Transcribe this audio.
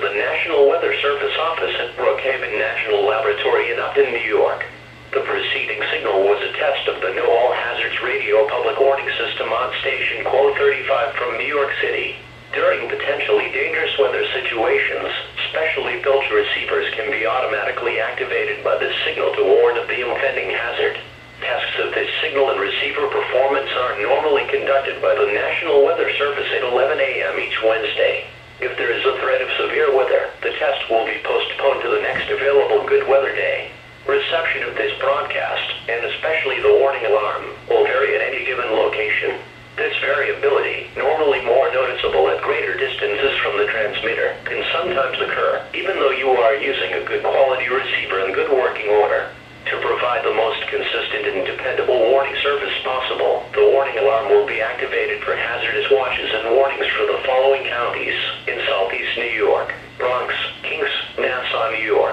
the National Weather Service office at Brookhaven National Laboratory in Upton, New York. The preceding signal was a test of the Know All Hazards radio public warning system on station KWO-35 from New York City. During potentially dangerous weather situations, specially built receivers can be automatically activated by this signal to warn of the impending hazard. Tests of this signal and receiver performance are normally conducted by the National Weather Service at 11 a.m. each Wednesday. If there is a threat of severe weather, the test will be postponed to the next available good weather day. Reception of this broadcast, and especially the warning alarm, will vary at any given location. This variability, normally more noticeable at greater distances from the transmitter, can sometimes occur, even though you are using a good quality receiver in good working order. To provide the most consistent and dependable warning service possible, the warning alarm will be activated for hazardous watches and warnings for the following counties in Southeast New York: Bronx, Kings, Nassau, New York.